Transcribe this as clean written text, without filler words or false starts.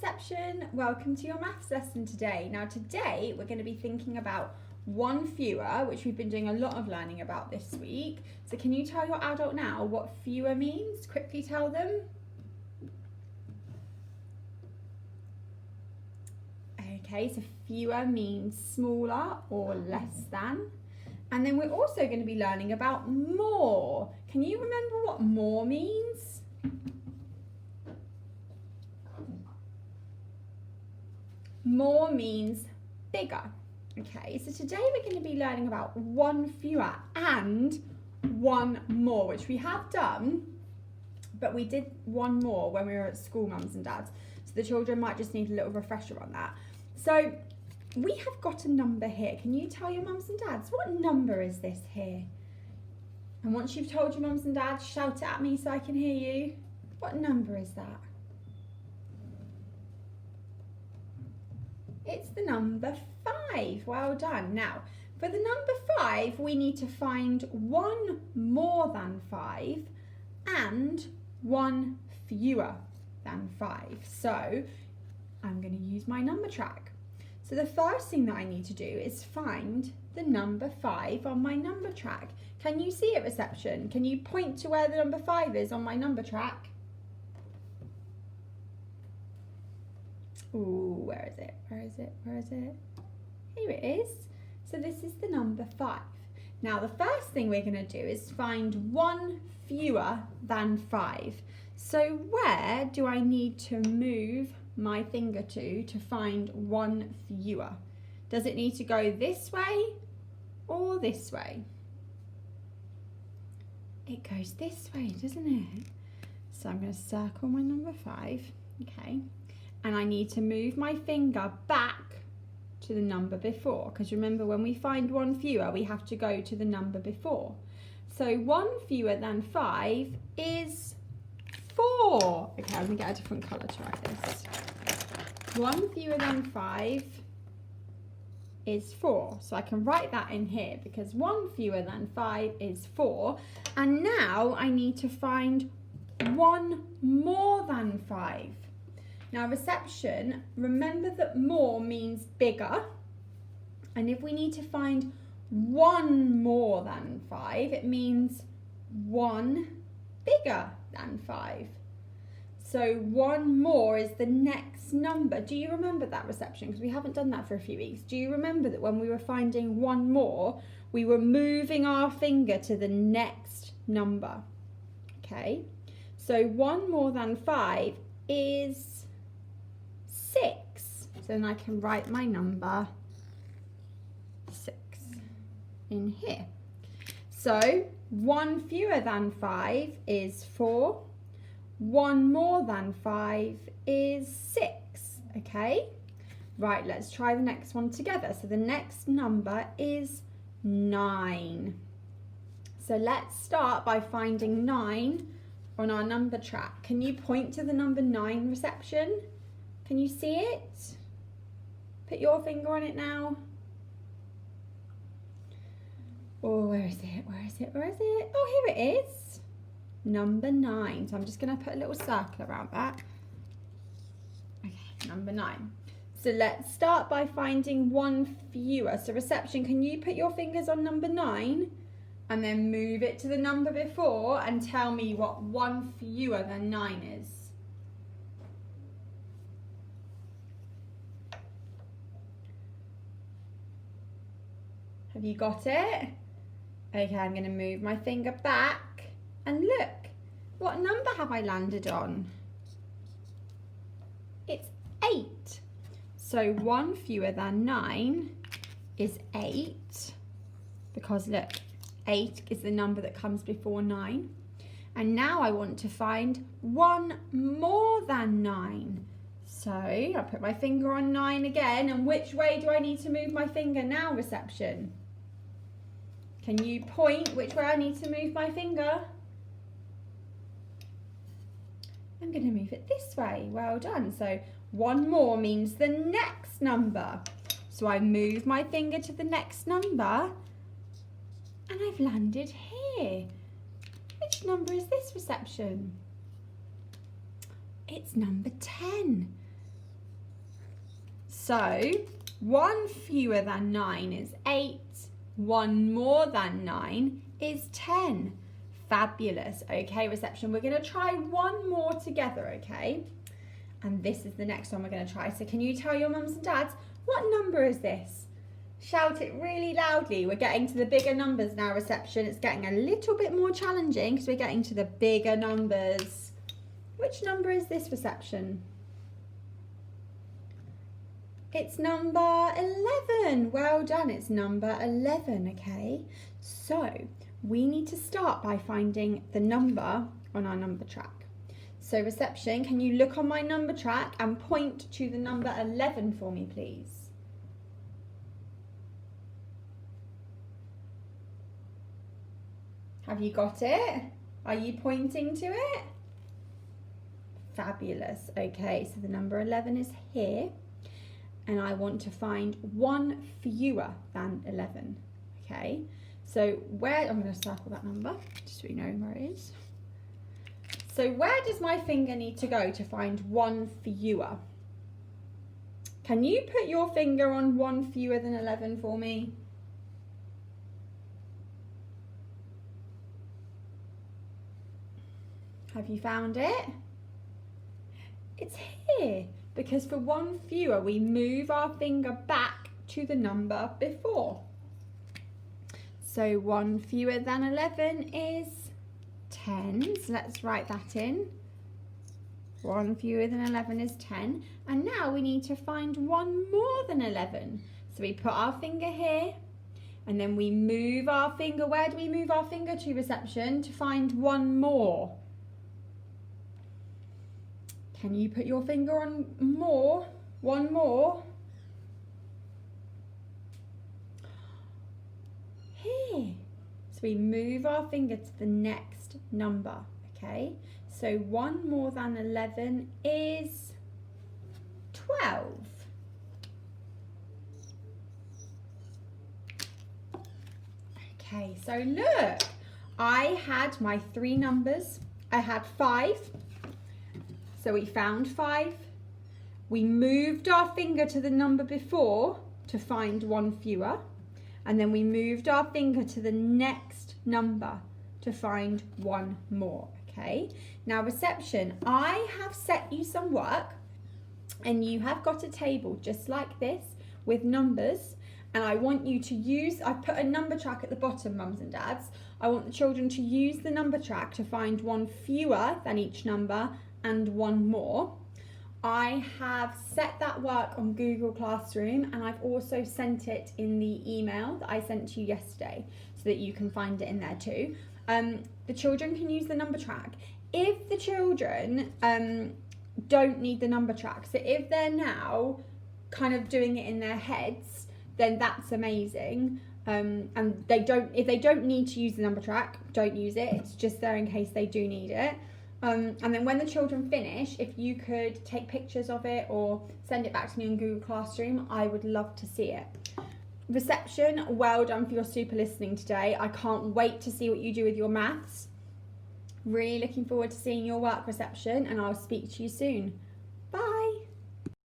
Reception, welcome to your maths lesson today. Now today we're going to be thinking about one fewer, which we've been doing a lot of learning about this week. So can you tell your adult now what fewer means? Quickly tell them. Okay, so fewer means smaller or less than. And then we're also going to be learning about more. Can you remember what more means? More means bigger. Okay, so today we're going to be learning about one fewer and one more, which we have done, but we did one more when we were at school, mums and dads. So the children might just need a little refresher on that. So we have got a number here. Can you tell your mums and dads, what number is this here? And once you've told your mums and dads, shout it at me so I can hear you. What number is that? It's the number 5. Well done. Now, for the number 5, we need to find one more than 5 and one fewer than 5. So, I'm going to use my number track. So the first thing that I need to do is find the number 5 on my number track. Can you see it, reception? Can you point to where the number 5 is on my number track? Ooh, where is it? Where is it? Where is it? Here it is. So this is the number 5. Now the first thing we're going to do is find one fewer than 5. So where do I need to move my finger to find one fewer? Does it need to go this way or this way? It goes this way, doesn't it? So I'm going to circle my number 5. Okay. And I need to move my finger back to the number before, because remember, when we find one fewer, we have to go to the number before. So one fewer than 5 is 4. Okay, I'm going to get a different colour to write this. One fewer than 5 is 4. So I can write that in here because one fewer than 5 is 4. And now I need to find one more than 5. Now reception, remember that more means bigger, and if we need to find one more than 5, it means one bigger than 5. So one more is the next number. Do you remember that, reception? Because we haven't done that for a few weeks. Do you remember that when we were finding one more, we were moving our finger to the next number? Okay, so one more than 5 is 6. So then I can write my number 6 in here. So one fewer than 5 is 4. One more than 5 is 6. Okay, right, let's try the next one together. So the next number is 9. So let's start by finding 9 on our number track. Can you point to the number 9, reception? Can you see it? Put your finger on it now. Oh, where is it? Where is it? Where is it? Oh, here it is. Number 9. So I'm just going to put a little circle around that. Okay, number 9. So let's start by finding one fewer. So reception, can you put your fingers on number 9 and then move it to the number before and tell me what one fewer than 9 is? Have you got it? Okay, I'm going to move my finger back and look, what number have I landed on? It's 8. So one fewer than 9 is 8, because look, 8 is the number that comes before 9. And now I want to find one more than 9. So I'll put my finger on 9 again, and which way do I need to move my finger now, reception? Can you point which way I need to move my finger? I'm going to move it this way. Well done. So one more means the next number. So I move my finger to the next number and I've landed here. Which number is this, reception? It's number 10. So 1 fewer than 9 is 8. 1 more than 9 is 10. Fabulous. Okay, reception, we're going to try one more together, okay? And this is the next one we're going to try. So can you tell your mums and dads, what number is this? Shout it really loudly. We're getting to the bigger numbers now, reception. It's getting a little bit more challenging because we're getting to the bigger numbers. Which number is this, reception? It's number 11. Well done, it's number 11, okay? So we need to start by finding the number on our number track. So reception, can you look on my number track and point to the number 11 for me, please? Have you got it? Are you pointing to it? Fabulous. Okay, so the number 11 is here. And I want to find one fewer than 11. Okay, so where, I'm going to circle that number just so we know where it is. So where does my finger need to go to find one fewer? Can you put your finger on one fewer than 11 for me? Have you found it? It's here, because for one fewer, we move our finger back to the number before. So 1 fewer than 11 is 10. So let's write that in. 1 fewer than 11 is 10. And now we need to find one more than 11. So we put our finger here, and then we move our finger. Where do we move our finger to, reception, to find one more? Can you put your finger on more? One more. Here. So we move our finger to the next number, okay? So 1 more than 11 is 12. Okay, so look, I had my 3 numbers. I had 5. So we found 5, we moved our finger to the number before to find one fewer, and then we moved our finger to the next number to find one more, okay? Now reception, I have set you some work, and you have got a table just like this with numbers, and I want you to use, I've put a number track at the bottom, mums and dads. I want the children to use the number track to find one fewer than each number and one more. I have set that work on Google Classroom, and I've also sent it in the email that I sent to you yesterday so that you can find it in there too. The children can use the number track. If the children don't need the number track, so if they're now kind of doing it in their heads, then that's amazing. And if they don't need to use the number track, don't use it. It's just there in case they do need it. And then when the children finish, if you could take pictures of it or send it back to me on Google Classroom, I would love to see it. Reception, well done for your super listening today. I can't wait to see what you do with your maths. Really looking forward to seeing your work, reception, and I'll speak to you soon.